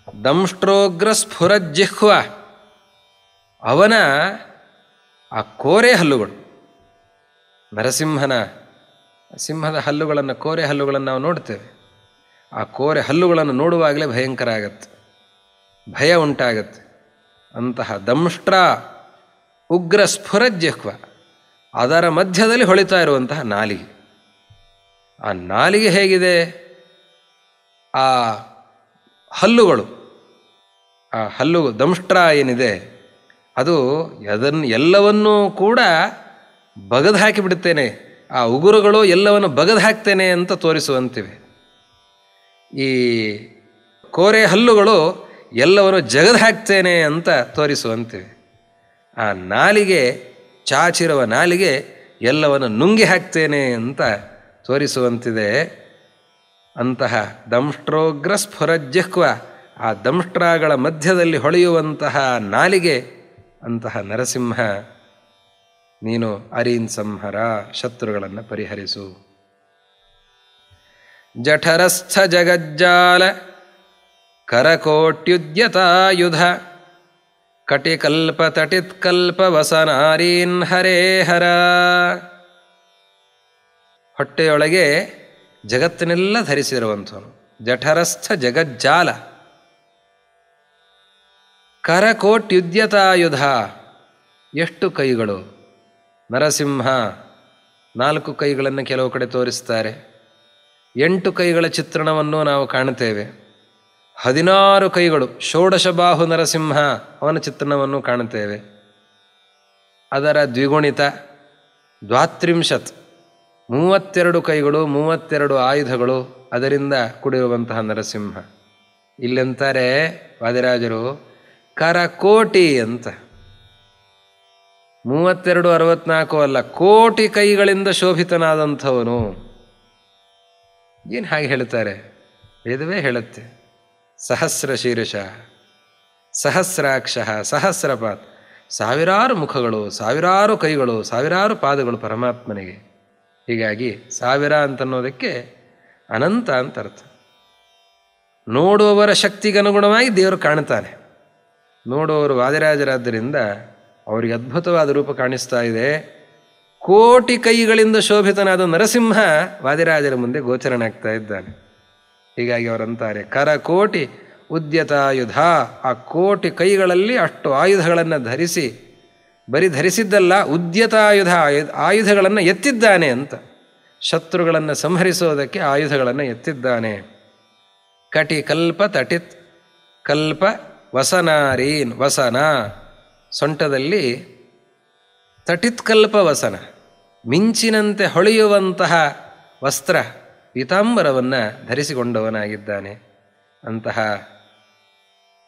ದಂಷ್ಟ್ರೋಗ್ರ ಸ್ಫುರಜ್ಜಿಹ್ವ, ಅವನ ಆ ಕೋರೆ ಹಲ್ಲುಗಳು, ಸಿಂಹದ ಹಲ್ಲುಗಳನ್ನು, ಕೋರೆ ಹಲ್ಲುಗಳನ್ನು ನಾವು ನೋಡ್ತೇವೆ. ಆ ಕೋರೆ ಹಲ್ಲುಗಳನ್ನು ನೋಡುವಾಗಲೇ ಭಯಂಕರ ಆಗತ್ತೆ, ಭಯ ಉಂಟಾಗತ್ತೆ. ಅಂತಹ ದಂಷ್ಟ್ರ ಉಗ್ರ ಸ್ಫುರಜ್ಜಿಹ್ವ, ಅದರ ಮಧ್ಯದಲ್ಲಿ ಹೊಳಿತಾ ಇರುವಂತಹ ನಾಲಿಗೆ. ಆ ನಾಲಿಗೆ ಹೇಗಿದೆ? ಆ ಹಲ್ಲುಗಳು, ಆ ಹಲ್ಲು ದಂಷ್ಟ್ರ ಏನಿದೆ ಅದು ಎಲ್ಲವನ್ನೂ ಕೂಡ ಬಗದು ಹಾಕಿಬಿಡುತ್ತೇನೆ, ಆ ಉಗುರುಗಳು ಎಲ್ಲವನ್ನು ಬಗದು ಹಾಕ್ತೇನೆ ಅಂತ ತೋರಿಸುವಂತಿವೆ. ಈ ಕೋರೆ ಹಲ್ಲುಗಳು ಎಲ್ಲವನ್ನು ಜಗದು ಹಾಕ್ತೇನೆ ಅಂತ ತೋರಿಸುವಂತಿವೆ. ಆ ನಾಲಿಗೆ, ಚಾಚಿರುವ ನಾಲಿಗೆ ಎಲ್ಲವನ್ನು ನುಂಗಿ ಹಾಕ್ತೇನೆ ಅಂತ ತೋರಿಸುವಂತಿದೆ. ಅಂತಹ ದಂಷ್ಟ್ರೋಗ್ರ ಸ್ಫುರಜ್ಜಿಹ್ವ, ಆ ದಂಷ್ಟ್ರಗಳ ಮಧ್ಯದಲ್ಲಿ ಹೊಳೆಯುವಂತಹ ನಾಲಿಗೆ ಅಂತಹ ನರಸಿಂಹ, ನೀನು ಅರೀನ್ ಸಂಹರ, ಶತ್ರುಗಳನ್ನು ಪರಿಹರಿಸು. ಜಠರಸ್ಥ ಜಗಜ್ಜಾಲ ಕರಕೋಟ್ಯುದ್ಯತಾಯುಧ ಕಟಿಕಲ್ಪ ತಟಿತ್ಕಲ್ಪ ವಸನಾರೀನ್ ಹರೇ ಹರ. ಹೊಟ್ಟೆಯೊಳಗೆ ಜಗತ್ತನ್ನೆಲ್ಲ ಧರಿಸಿರುವಂಥವನು. ಜಠರಸ್ಥ ಜಗಜ್ಜಾಲ ಕರಕೋಟ್ಯುದ್ಯತಾಯುಧ. ಎಷ್ಟು ಕೈಗಳು! ನರಸಿಂಹ 4 ಕೈಗಳನ್ನು ಕೆಲವು ಕಡೆ ತೋರಿಸ್ತಾರೆ, 8 ಕೈಗಳ ಚಿತ್ರಣವನ್ನು ನಾವು ಕಾಣುತ್ತೇವೆ. 16 ಕೈಗಳು, ಷೋಡಶಬಾಹು ನರಸಿಂಹ ಅವನ ಚಿತ್ರಣವನ್ನು ಕಾಣುತ್ತೇವೆ. ಅದರ ದ್ವಿಗುಣಿತ 32, 32 ಕೈಗಳು, 32 ಆಯುಧಗಳು, ಅದರಿಂದ ಕೂಡಿರುವಂತಹ ನರಸಿಂಹ. ಇಲ್ಲಂತಾರೆ ವಾದಿರಾಜರು ಕರಕೋಟಿ ಅಂತ. 32, 64 ಅಲ್ಲ, ಕೋಟಿ ಕೈಗಳಿಂದ ಶೋಭಿತನಾದಂಥವನು. ಏನು ಹಾಗೆ ಹೇಳ್ತಾರೆ? ವೇದವೇ ಹೇಳುತ್ತೆ. ಸಹಸ್ರ ಶೀರ್ಷ, ಸಹಸ್ರಾಕ್ಷ, ಸಹಸ್ರಪಾತ್, ಸಾವಿರಾರು ಮುಖಗಳು, ಸಾವಿರಾರು ಕೈಗಳು, ಸಾವಿರಾರು ಪಾದಗಳು ಪರಮಾತ್ಮನಿಗೆ. ಹೀಗಾಗಿ 1000 ಅಂತನ್ನೋದಕ್ಕೆ ಅನಂತ ಅಂತ ಅರ್ಥ. ನೋಡುವವರ ಶಕ್ತಿಗನುಗುಣವಾಗಿ ದೇವರು ಕಾಣ್ತಾನೆ. ನೋಡುವವರು ವಾದಿರಾಜರಾದ್ದರಿಂದ ಅವರಿಗೆ ಅದ್ಭುತವಾದ ರೂಪ ಕಾಣಿಸ್ತಾ ಇದೆ. ಕೋಟಿ ಕೈಗಳಿಂದ ಶೋಭಿತನಾದ ನರಸಿಂಹ ವಾದಿರಾಜರ ಮುಂದೆ ಗೋಚರನಾಗ್ತಾ ಇದ್ದಾನೆ. ಹೀಗಾಗಿ ಅವರಂತಾರೆ ಕರಕೋಟಿ ಉದ್ಯತಾಯುಧ. ಆ ಕೋಟಿ ಕೈಗಳಲ್ಲಿ ಅಷ್ಟು ಆಯುಧಗಳನ್ನು ಧರಿಸಿ, ಬರೀ ಧರಿಸಿದ್ದಲ್ಲ, ಉದ್ಯತಾಯುಧ, ಆಯುಧಗಳನ್ನು ಎತ್ತಿದ್ದಾನೆ ಅಂತ. ಶತ್ರುಗಳನ್ನು ಸಂಹರಿಸೋದಕ್ಕೆ ಆಯುಧಗಳನ್ನು ಎತ್ತಿದ್ದಾನೆ. ಕಟಿ ಕಲ್ಪ ತಟಿತ್ ಕಲ್ಪ ವಸನಾರೀನ್, ವಸನ ಸೊಂಟದಲ್ಲಿ, ತಟಿತ್ಕಲ್ಪ ವಸನ, ಮಿಂಚಿನಂತೆ ಹೊಳೆಯುವಂತಹ ವಸ್ತ್ರ ಪೀತಾಂಬರವನ್ನು ಧರಿಸಿಕೊಂಡವನಾಗಿದ್ದಾನೆ. ಅಂತಹ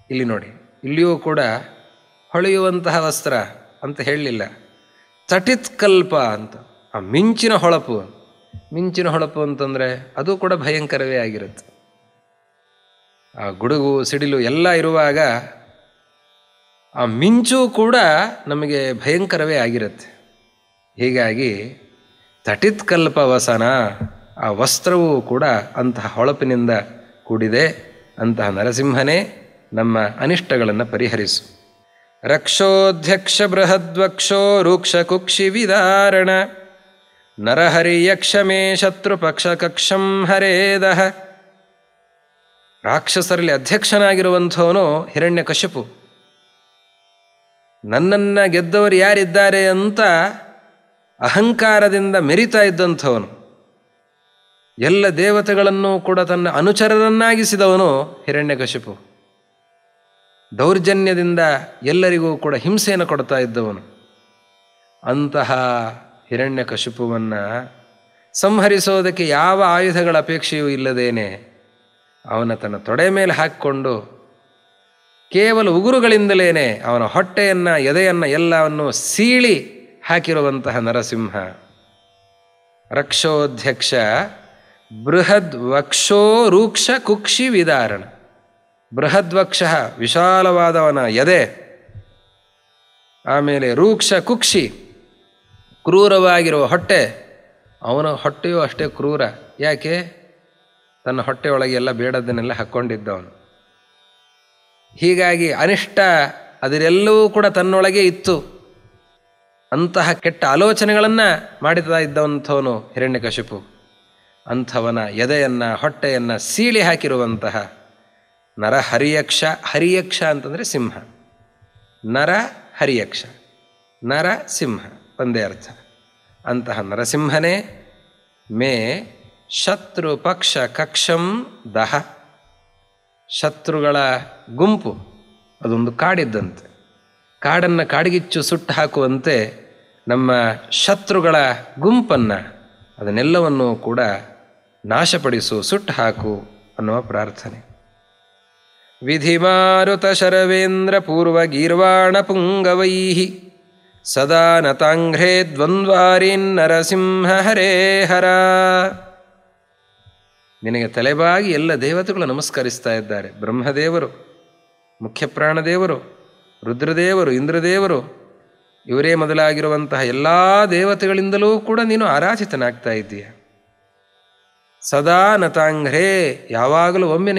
ಇಲ್ಲಿ ನೋಡಿ, ಇಲ್ಲಿಯೂ ಕೂಡ ಹೊಳೆಯುವಂತಹ ವಸ್ತ್ರ ಅಂತ ಹೇಳಲಿಲ್ಲ, ತಟಿತ್ಕಲ್ಪ ಅಂತ. ಆ ಮಿಂಚಿನ ಹೊಳಪು, ಮಿಂಚಿನ ಹೊಳಪು ಅಂತಂದರೆ ಅದು ಕೂಡ ಭಯಂಕರವೇ ಆಗಿರುತ್ತೆ. ಆ ಗುಡುಗು ಸಿಡಿಲು ಎಲ್ಲ ಇರುವಾಗ ಆ ಮಿಂಚು ಕೂಡ ನಮಗೆ ಭಯಂಕರವೇ ಆಗಿರುತ್ತೆ. ಹೀಗಾಗಿ ತಟಿತ್ಕಲ್ಪ ವಸನ, ಆ ವಸ್ತ್ರವೂ ಕೂಡ ಅಂತಹ ಹೊಳಪಿನಿಂದ ಕೂಡಿದೆ. ಅಂತಹ ನರಸಿಂಹನೇ ನಮ್ಮ ಅನಿಷ್ಟಗಳನ್ನು ಪರಿಹರಿಸು. ರಕ್ಷೋಧ್ಯಕ್ಷ ಬೃಹದ್ವಕ್ಷೋ ರೂಕ್ಷ ಕುಕ್ಷಿ ವಿದಾರಣ ನರಹರಿ ಯಕ್ಷ ಮೇ ಶತ್ರು ಪಕ್ಷ ಕಕ್ಷಂ ಹರೇದಹ. ರಾಕ್ಷಸರಲ್ಲಿ ಅಧ್ಯಕ್ಷನಾಗಿರುವಂಥವನು ಹಿರಣ್ಯಕಶಿಪು. ನನ್ನನ್ನು ಗೆದ್ದವರು ಯಾರಿದ್ದಾರೆ ಅಂತ ಅಹಂಕಾರದಿಂದ ಮೆರಿತಾ ಇದ್ದಂಥವನು. ಎಲ್ಲ ದೇವತೆಗಳನ್ನು ಕೂಡ ತನ್ನ ಅನುಚರರನ್ನಾಗಿಸಿದವನು ಹಿರಣ್ಯಕಶಿಪು. ದೌರ್ಜನ್ಯದಿಂದ ಎಲ್ಲರಿಗೂ ಕೂಡ ಹಿಂಸೆಯನ್ನು ಕೊಡ್ತಾ ಇದ್ದವನು. ಅಂತಹ ಹಿರಣ್ಯಕಶಿಪುವನ್ನು ಸಂಹರಿಸೋದಕ್ಕೆ ಯಾವ ಆಯುಧಗಳ ಅಪೇಕ್ಷೆಯೂ ಇಲ್ಲದೇನೆ ಅವನ ತನ್ನ ತೊಡೆ ಮೇಲೆ ಹಾಕಿಕೊಂಡು ಕೇವಲ ಉಗುರುಗಳಿಂದಲೇ ಅವನ ಹೊಟ್ಟೆಯನ್ನು, ಎದೆಯನ್ನು ಎಲ್ಲವನ್ನು ಸೀಳಿ ಹಾಕಿರುವಂತಹ ನರಸಿಂಹ. ರಕ್ಷೋಧ್ಯಕ್ಷ ಬೃಹದ್ವಕ್ಷೋ ರೂಕ್ಷ ಕುಕ್ಷಿ ವಿದಾರಣ. ಬೃಹದ್ವಕ್ಷ ವಿಶಾಲವಾದವನ ಎದೆ, ಆಮೇಲೆ ರೂಕ್ಷ ಕುಕ್ಷಿ ಕ್ರೂರವಾಗಿರುವ ಹೊಟ್ಟೆ. ಅವನ ಹೊಟ್ಟೆಯೂ ಅಷ್ಟೇ ಕ್ರೂರ. ಯಾಕೆ? ತನ್ನ ಹೊಟ್ಟೆಯೊಳಗೆ ಎಲ್ಲ ಬೇಡದನ್ನೆಲ್ಲ ಹಾಕ್ಕೊಂಡಿದ್ದವನು. ಹೀಗಾಗಿ ಅನಿಷ್ಟ ಅದರೆಲ್ಲವೂ ಕೂಡ ತನ್ನೊಳಗೆ ಇತ್ತು. ಅಂತಹ ಕೆಟ್ಟ ಆಲೋಚನೆಗಳನ್ನು ಮಾಡಿತಾ ಇದ್ದಂಥವನು ಹಿರಣ್ಯಕಶಿಪು. ಅಂಥವನ ಎದೆಯನ್ನು, ಹೊಟ್ಟೆಯನ್ನು ಸೀಳಿ ಹಾಕಿರುವಂತಹ ನರ ಹರಿಯಕ್ಷ. ಹರಿಯಕ್ಷ ಅಂತಂದರೆ ಸಿಂಹ. ನರ ಹರಿಯಕ್ಷ, ನರ ಸಿಂಹ ಒಂದೇ ಅರ್ಥ. ಅಂತಹ ನರಸಿಂಹನೇ ಮೇ ಶತ್ರು ಪಕ್ಷ ಕಕ್ಷಂ ದಹ. ಶತ್ರುಗಳ ಗುಂಪು ಅದೊಂದು ಕಾಡಿದ್ದಂತೆ. ಕಾಡನ್ನು ಕಾಡಿಗಿಚ್ಚು ಸುಟ್ಟು ಹಾಕುವಂತೆ ನಮ್ಮ ಶತ್ರುಗಳ ಗುಂಪನ್ನು, ಅದನ್ನೆಲ್ಲವನ್ನೂ ಕೂಡ ನಾಶಪಡಿಸು, ಸುಟ್ಟು ಹಾಕು ಅನ್ನುವ ಪ್ರಾರ್ಥನೆ. ವಿಧಿಮಾರುತ ಶರವೇಂದ್ರ ಪೂರ್ವ ಗೀರ್ವಾಣ ಪುಂಗವೈ ಸದಾ ನತಾಂಘ್ರೇ ದ್ವಂದ್ವಾರೀನ್ ನರಸಿಂಹ ಹರೇ ಹರ. ನಿನಗೆ ತಲೆಬಾಗಿ ಎಲ್ಲ ದೇವತೆಗಳು ನಮಸ್ಕರಿಸ್ತಾ ಇದ್ದಾರೆ. ಬ್ರಹ್ಮದೇವರು, ಮುಖ್ಯಪ್ರಾಣದೇವರು, ರುದ್ರದೇವರು, ಇಂದ್ರದೇವರು, ಇವರೇ ಮೊದಲಾಗಿರುವಂತಹ ಎಲ್ಲ ದೇವತೆಗಳಿಂದಲೂ ಕೂಡ ನೀನು ಆರಾಧಿತನಾಗ್ತಾ ಇದ್ದೀಯ. ಸದಾ ನತಾಂಘ್ರೇ, ಯಾವಾಗಲೂ ಒಮ್ಮೆ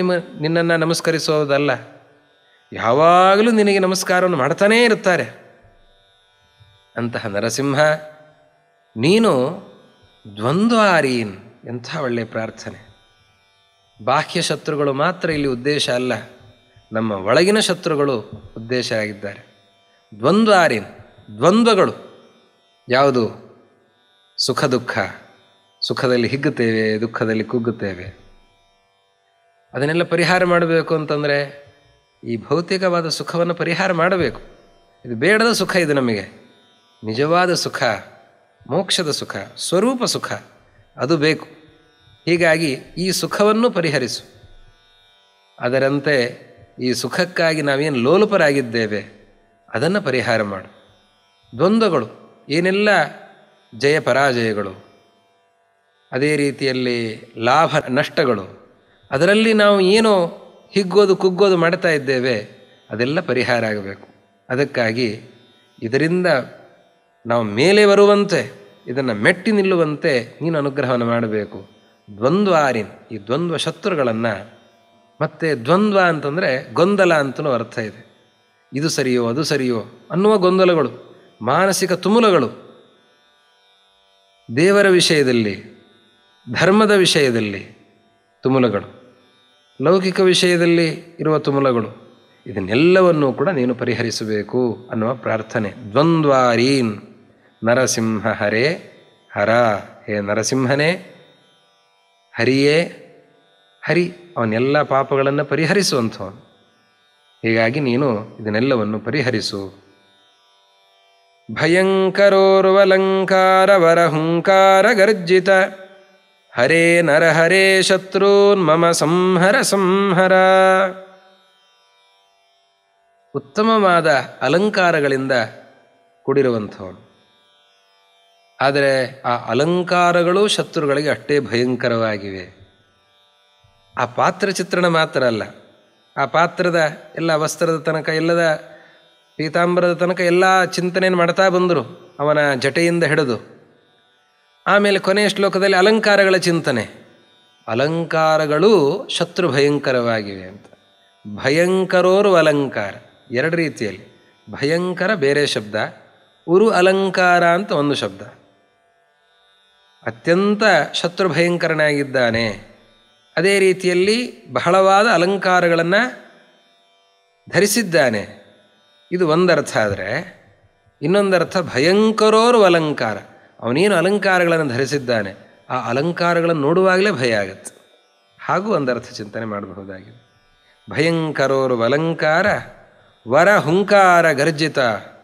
ನಿನ್ನನ್ನು ನಮಸ್ಕರಿಸೋದಲ್ಲ, ಯಾವಾಗಲೂ ನಿನಗೆ ನಮಸ್ಕಾರವನ್ನು ಮಾಡ್ತಾನೇ ಇರ್ತಾರೆ. ಅಂತಹ ನರಸಿಂಹ ನೀನು ದ್ವಂದ್ವಾರೀನ್. ಎಂಥ ಒಳ್ಳೆಯ ಪ್ರಾರ್ಥನೆ. ಬಾಹ್ಯ ಶತ್ರುಗಳು ಮಾತ್ರ ಇಲ್ಲಿ ಉದ್ದೇಶ ಅಲ್ಲ, ನಮ್ಮ ಒಳಗಿನ ಶತ್ರುಗಳು ಉದ್ದೇಶ ಆಗಿದ್ದಾರೆ. ದ್ವಂದ್ವಾರೀನ್, ದ್ವಂದ್ವಗಳು ಯಾವುದು? ಸುಖ ದುಃಖ, ಸುಖದಲ್ಲಿ ಹಿಗ್ಗುತ್ತೇವೆ, ದುಃಖದಲ್ಲಿ ಕುಗ್ಗುತ್ತೇವೆ. ಅದನ್ನೆಲ್ಲ ಪರಿಹಾರ ಮಾಡಬೇಕು ಅಂತಂದರೆ ಈ ಭೌತಿಕವಾದ ಸುಖವನ್ನು ಪರಿಹಾರ ಮಾಡಬೇಕು. ಇದು ಬೇಡದ ಸುಖ, ಇದು ನಮಗೆ ನಿಜವಾದ ಸುಖ, ಮೋಕ್ಷದ ಸುಖ, ಸ್ವರೂಪ ಸುಖ ಅದು ಬೇಕು. ಹೀಗಾಗಿ ಈ ಸುಖವನ್ನು ಪರಿಹರಿಸು. ಅದರಂತೆ ಈ ಸುಖಕ್ಕಾಗಿ ನಾವೇನು ಲೋಲುಪರಾಗಿದ್ದೇವೆ ಅದನ್ನು ಪರಿಹಾರ ಮಾಡು. ದ್ವಂದ್ವಗಳು ಏನೆಲ್ಲ ಜಯ ಪರಾಜಯಗಳು, ಅದೇ ರೀತಿಯಲ್ಲಿ ಲಾಭ ನಷ್ಟಗಳು, ಅದರಲ್ಲಿ ನಾವು ಏನೋ ಹಿಗ್ಗೋದು ಕುಗ್ಗೋದು ಮಾಡ್ತಾ ಇದ್ದೇವೆ, ಅದೆಲ್ಲ ಪರಿಹಾರ ಆಗಬೇಕು. ಅದಕ್ಕಾಗಿ ಇದರಿಂದ ನಾವು ಮೇಲೆ ಬರುವಂತೆ, ಇದನ್ನು ಮೆಟ್ಟಿ ನಿಲ್ಲುವಂತೆ ನೀನು ಅನುಗ್ರಹವನ್ನು ಮಾಡಬೇಕು. ದ್ವಂದ್ವಾರಿನ್, ಈ ದ್ವಂದ್ವ ಶತ್ರುಗಳನ್ನು, ಮತ್ತು ದ್ವಂದ್ವ ಅಂತಂದರೆ ಗೊಂದಲ ಅಂತಲೂ ಅರ್ಥ ಇದೆ. ಇದು ಸರಿಯೋ ಅದು ಸರಿಯೋ ಅನ್ನುವ ಗೊಂದಲಗಳು, ಮಾನಸಿಕ ತುಮುಲಗಳು, ದೇವರ ವಿಷಯದಲ್ಲಿ, ಧರ್ಮದ ವಿಷಯದಲ್ಲಿ ತುಮುಲಗಳು, ಲೌಕಿಕ ವಿಷಯದಲ್ಲಿ ಇರುವ ತುಮುಲಗಳು, ಇದನ್ನೆಲ್ಲವನ್ನೂ ಕೂಡ ನೀನು ಪರಿಹರಿಸಬೇಕು ಅನ್ನುವ ಪ್ರಾರ್ಥನೆ. ದ್ವಂದ್ವಾರೀನ್ ನರಸಿಂಹ ಹರೇ ಹರ, ಹೇ ನರಸಿಂಹನೇ, ಹರಿಯೇ ಹರಿ, ಅವನೆಲ್ಲ ಪಾಪಗಳನ್ನು ಪರಿಹರಿಸುವಂಥವನು. ಹೀಗಾಗಿ ನೀನು ಇದನ್ನೆಲ್ಲವನ್ನು ಪರಿಹರಿಸು. ಭಯಂಕರೋರ್ವಲಂಕಾರ ವರಹುಂಕಾರ ಗರ್ಜಿತ ಹರೇ ನರಹರೇ ಶತ್ರೂನ್ ಮಮ ಸಂಹರ ಸಂಹರ. ಉತ್ತಮವಾದ ಅಲಂಕಾರಗಳಿಂದ ಕೂಡಿರುವಂಥವನು. ಆದರೆ ಆ ಅಲಂಕಾರಗಳು ಶತ್ರುಗಳಿಗೆ ಅಷ್ಟೇ ಭಯಂಕರವಾಗಿವೆ. ಆ ಪಾತ್ರ ಚಿತ್ರಣ ಮಾತ್ರ ಅಲ್ಲ, ಆ ಪಾತ್ರದ ಎಲ್ಲ ವಸ್ತ್ರದ ತನಕ, ಎಲ್ಲದ ಪೀತಾಂಬರದ ತನಕ ಎಲ್ಲ ಚಿಂತನೆಯನ್ನು ಮಾಡ್ತಾ ಬಂದರು, ಅವನ ಜಟೆಯಿಂದ ಹಿಡಿದು. ಆಮೇಲೆ ಕೊನೆಯ ಶ್ಲೋಕದಲ್ಲಿ ಅಲಂಕಾರಗಳ ಚಿಂತನೆ. ಅಲಂಕಾರಗಳು ಶತ್ರು ಭಯಂಕರವಾಗಿವೆ ಅಂತ. ಭಯಂಕರೋರು ಅಲಂಕಾರ ಎರಡು ರೀತಿಯಲ್ಲಿ. ಭಯಂಕರ ಬೇರೆ ಶಬ್ದ, ಉರು ಅಲಂಕಾರ ಅಂತ ಒಂದು ಶಬ್ದ. ಅತ್ಯಂತ ಶತ್ರು ಭಯಂಕರನಾಗಿದ್ದಾನೆ. ಅದೇ ರೀತಿಯಲ್ಲಿ ಬಹಳವಾದ ಅಲಂಕಾರಗಳನ್ನು ಧರಿಸಿದ್ದಾನೆ. ಇದು ಒಂದರ್ಥ. ಆದರೆ ಇನ್ನೊಂದರ್ಥ ಭಯಂಕರೋರು ಅಲಂಕಾರ, ಅವನೇನು ಅಲಂಕಾರಗಳನ್ನು ಧರಿಸಿದ್ದಾನೆ, ಆ ಅಲಂಕಾರಗಳನ್ನು ನೋಡುವಾಗಲೇ ಭಯ ಆಗುತ್ತೆ. ಹಾಗೂ ಒಂದರ್ಥ ಚಿಂತನೆ ಮಾಡಬಹುದಾಗಿದೆ. ಭಯಂಕರೋರು ಅಲಂಕಾರ ವರ ಹುಂಕಾರ ಗರ್ಜಿತ,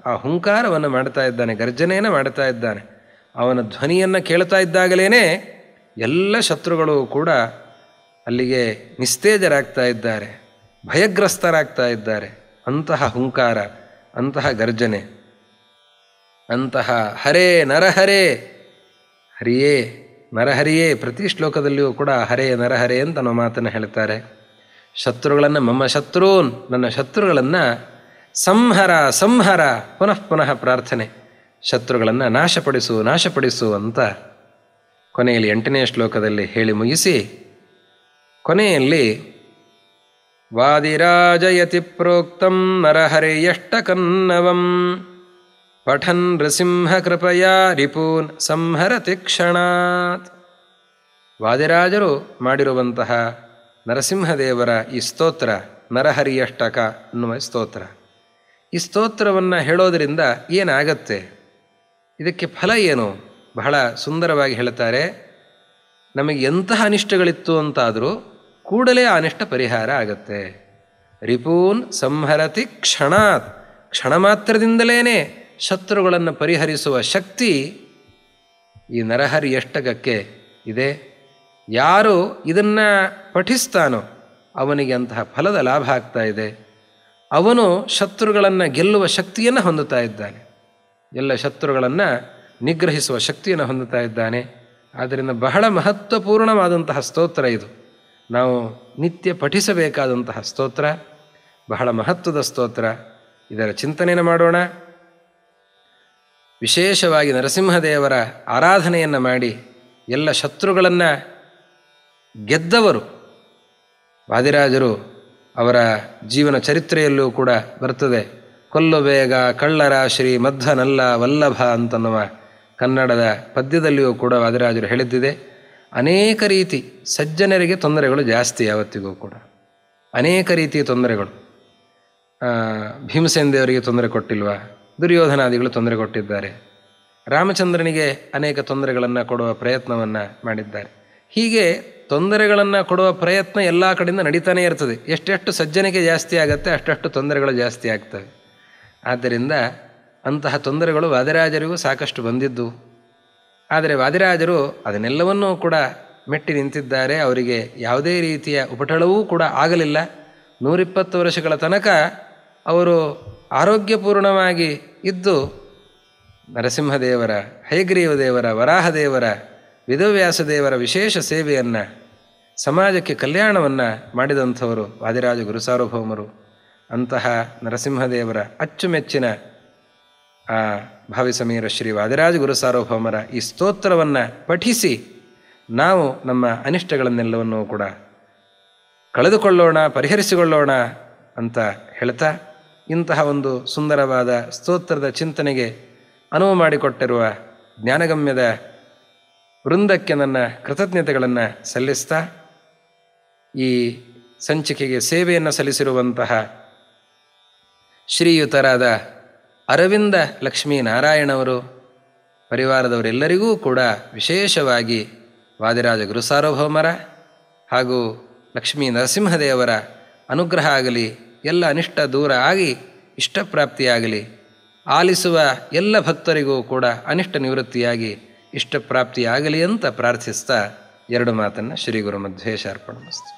ಆ ಹುಂಕಾರವನ್ನು ಮಾಡ್ತಾ ಇದ್ದಾನೆ, ಗರ್ಜನೆಯನ್ನು ಮಾಡ್ತಾ ಇದ್ದಾನೆ. ಅವನ ಧ್ವನಿಯನ್ನು ಕೇಳ್ತಾ ಇದ್ದಾಗಲೇ ಎಲ್ಲ ಶತ್ರುಗಳು ಕೂಡ ಅಲ್ಲಿಗೆ ನಿಸ್ತೇಜರಾಗ್ತಾ ಇದ್ದಾರೆ, ಭಯಗ್ರಸ್ತರಾಗ್ತಾ ಇದ್ದಾರೆ. ಅಂತಹ ಹುಂಕಾರ, ಅಂತಹ ಗರ್ಜನೆ, ಅಂತಹ ಹರೇ ನರಹರೇ, ಹರಿಯೇ ನರಹರಿಯೇ. ಪ್ರತಿ ಶ್ಲೋಕದಲ್ಲಿಯೂ ಕೂಡ ಹರೇ ನರಹರೇ ಅಂತ ಅನ್ನೋ ಮಾತನ್ನು ಹೇಳ್ತಾರೆ. ಶತ್ರುಗಳನ್ನು, ಮಮ್ಮ ಶತ್ರುನ್, ನನ್ನ ಶತ್ರುಗಳನ್ನು ಸಂಹರ ಸಂಹರ, ಪುನಃ ಪುನಃ ಪ್ರಾರ್ಥನೆ. ಶತ್ರುಗಳನ್ನು ನಾಶಪಡಿಸು ನಾಶಪಡಿಸು ಅಂತ ಕೊನೆಯಲ್ಲಿ 8ನೇ ಶ್ಲೋಕದಲ್ಲಿ ಹೇಳಿ ಮುಗಿಸಿ, ಕೊನೆಯಲ್ಲಿ ವಾದಿರಾಜಯತಿ ಪ್ರೋಕ್ತಂ ನರಹರಿಯಷ್ಟಕನ್ನವಂ ಪಠನ್ ನೃಸಿಂಹ ಕೃಪಯಾ ರಿಪೂನ್ ಸಂಹರತಿ ಕ್ಷಣಾತ್. ವಾದಿರಾಜರು ಮಾಡಿರುವಂತಹ ನರಸಿಂಹದೇವರ ಈ ಸ್ತೋತ್ರ, ನರಹರಿಯಷ್ಟಕ ಅನ್ನುವ ಸ್ತೋತ್ರ. ಈ ಸ್ತೋತ್ರವನ್ನು ಹೇಳೋದರಿಂದ ಏನಾಗತ್ತೆ, ಇದಕ್ಕೆ ಫಲ ಏನು? ಬಹಳ ಸುಂದರವಾಗಿ ಹೇಳ್ತಾರೆ. ನಮಗೆ ಎಂತಹ ಅನಿಷ್ಟಗಳಿತ್ತು ಅಂತಾದರೂ ಕೂಡಲೇ ಆ ಅನಿಷ್ಟ ಪರಿಹಾರ ಆಗತ್ತೆ. ರಿಪೂನ್ ಸಂಹರತಿ ಕ್ಷಣಾತ್, ಕ್ಷಣ ಮಾತ್ರದಿಂದಲೇ ಶತ್ರುಗಳನ್ನು ಪರಿಹರಿಸುವ ಶಕ್ತಿ ಈ ನರಹರಿಯಷ್ಟಕಕ್ಕೆ ಇದೆ. ಯಾರು ಇದನ್ನು ಪಠಿಸ್ತಾನೋ ಅವನಿಗೆ ಅಂತಹ ಫಲದ ಲಾಭ ಆಗ್ತಾ ಇದೆ. ಅವನು ಶತ್ರುಗಳನ್ನು ಗೆಲ್ಲುವ ಶಕ್ತಿಯನ್ನು ಹೊಂದುತ್ತಾ ಇದ್ದಾನೆ, ಎಲ್ಲ ಶತ್ರುಗಳನ್ನು ನಿಗ್ರಹಿಸುವ ಶಕ್ತಿಯನ್ನು ಹೊಂದುತ್ತಾ ಇದ್ದಾನೆ. ಆದ್ದರಿಂದ ಬಹಳ ಮಹತ್ವಪೂರ್ಣವಾದಂತಹ ಸ್ತೋತ್ರ ಇದು. ನಾವು ನಿತ್ಯ ಪಠಿಸಬೇಕಾದಂತಹ ಸ್ತೋತ್ರ, ಬಹಳ ಮಹತ್ವದ ಸ್ತೋತ್ರ. ಇದರ ಚಿಂತನೆಯನ್ನು ಮಾಡೋಣ. ವಿಶೇಷವಾಗಿ ನರಸಿಂಹದೇವರ ಆರಾಧನೆಯನ್ನು ಮಾಡಿ ಎಲ್ಲ ಶತ್ರುಗಳನ್ನು ಗೆದ್ದವರು ವಾದಿರಾಜರು. ಅವರ ಜೀವನ ಚರಿತ್ರೆಯಲ್ಲೂ ಕೂಡ ಬರ್ತದೆ. ಕೊಲ್ಲು ಬೇಗ ಕಳ್ಳರ ಶ್ರೀ ಮಧ್ವನಲ್ಲ ವಲ್ಲಭ ಅಂತನ್ನುವ ಕನ್ನಡದ ಪದ್ಯದಲ್ಲಿಯೂ ಕೂಡ ವಾದಿರಾಜರು ಹೇಳಿದ್ದಿದೆ. ಅನೇಕ ರೀತಿ ಸಜ್ಜನರಿಗೆ ತೊಂದರೆಗಳು ಜಾಸ್ತಿ, ಯಾವತ್ತಿಗೂ ಕೂಡ ಅನೇಕ ರೀತಿಯ ತೊಂದರೆಗಳು. ಭೀಮಸೇನ ದೇವರಿಗೆ ತೊಂದರೆ ಕೊಟ್ಟಿಲ್ವಾ? ದುರ್ಯೋಧನಾದಿಗಳು ತೊಂದರೆ ಕೊಟ್ಟಿದ್ದಾರೆ. ರಾಮಚಂದ್ರನಿಗೆ ಅನೇಕ ತೊಂದರೆಗಳನ್ನು ಕೊಡುವ ಪ್ರಯತ್ನವನ್ನು ಮಾಡಿದ್ದಾರೆ. ಹೀಗೆ ತೊಂದರೆಗಳನ್ನು ಕೊಡುವ ಪ್ರಯತ್ನ ಎಲ್ಲ ಕಡೆಯಿಂದ ನಡೀತಾನೇ ಇರ್ತದೆ. ಎಷ್ಟೆಷ್ಟು ಸಜ್ಜನಿಕೆ ಜಾಸ್ತಿ ಆಗುತ್ತೆ ಅಷ್ಟಷ್ಟು ತೊಂದರೆಗಳು ಜಾಸ್ತಿ ಆಗ್ತವೆ. ಆದ್ದರಿಂದ ಅಂತಹ ತೊಂದರೆಗಳು ವಾದಿರಾಜರಿಗೂ ಸಾಕಷ್ಟು ಬಂದಿದ್ದು. ಆದರೆ ವಾದಿರಾಜರು ಅದನ್ನೆಲ್ಲವನ್ನೂ ಕೂಡ ಮೆಟ್ಟಿ ನಿಂತಿದ್ದಾರೆ. ಅವರಿಗೆ ಯಾವುದೇ ರೀತಿಯ ಉಪಟಳವೂ ಕೂಡ ಆಗಲಿಲ್ಲ. 120 ವರ್ಷಗಳ ತನಕ ಅವರು ಆರೋಗ್ಯಪೂರ್ಣವಾಗಿ ಇದ್ದು ನರಸಿಂಹದೇವರ, ಹಯಗ್ರೀವ ದೇವರ, ವರಾಹದೇವರ, ವೇದವ್ಯಾಸ ದೇವರ ವಿಶೇಷ ಸೇವೆಯನ್ನು, ಸಮಾಜಕ್ಕೆ ಕಲ್ಯಾಣವನ್ನು ಮಾಡಿದಂಥವರು ವಾದಿರಾಜ ಗುರುಸಾರ್ವಭೌಮರು. ಅಂತಹ ನರಸಿಂಹದೇವರ ಅಚ್ಚುಮೆಚ್ಚಿನ ಆ ಭಾವಿಸಮೀರ ಶ್ರೀ ವಾದಿರಾಜ ಗುರುಸಾರ್ವಭೌಮರ ಈ ಸ್ತೋತ್ರವನ್ನು ಪಠಿಸಿ ನಾವು ನಮ್ಮ ಅನಿಷ್ಟಗಳನ್ನೆಲ್ಲವನ್ನೂ ಕೂಡ ಕಳೆದುಕೊಳ್ಳೋಣ, ಪರಿಹರಿಸಿಕೊಳ್ಳೋಣ ಅಂತ ಹೇಳ್ತಾ, ಇಂತಹ ಒಂದು ಸುಂದರವಾದ ಸ್ತೋತ್ರದ ಚಿಂತನೆಗೆ ಅನುವು ಮಾಡಿಕೊಟ್ಟಿರುವ ಜ್ಞಾನಗಮ್ಯದ ವೃಂದಕ್ಕೆ ನನ್ನ ಕೃತಜ್ಞತೆಗಳನ್ನು ಸಲ್ಲಿಸ್ತಾ, ಈ ಸಂಚಿಕೆಗೆ ಸೇವೆಯನ್ನು ಸಲ್ಲಿಸಿರುವಂತಹ ಶ್ರೀಯುತರಾದ ಅರವಿಂದ ಲಕ್ಷ್ಮೀನಾರಾಯಣವರು ಪರಿವಾರದವರೆಲ್ಲರಿಗೂ ಕೂಡ ವಿಶೇಷವಾಗಿ ವಾದಿರಾಜ ಗುರುಸಾರ್ವಭೌಮರ ಹಾಗೂ ಲಕ್ಷ್ಮೀ ನರಸಿಂಹದೇವರ ಅನುಗ್ರಹ ಆಗಲಿ, ಎಲ್ಲ ಅನಿಷ್ಟ ದೂರ ಆಗಿ ಇಷ್ಟಪ್ರಾಪ್ತಿಯಾಗಲಿ, ಆಲಿಸುವ ಎಲ್ಲ ಭಕ್ತರಿಗೂ ಕೂಡ ಅನಿಷ್ಟ ನಿವೃತ್ತಿಯಾಗಿ ಇಷ್ಟಪ್ರಾಪ್ತಿಯಾಗಲಿ ಅಂತ ಪ್ರಾರ್ಥಿಸ್ತಾ 2 ಮಾತನ್ನು ಶ್ರೀ ಗುರು ಮಧ್ವೇಶ ಅರ್ಪಣಮಸ್ತು.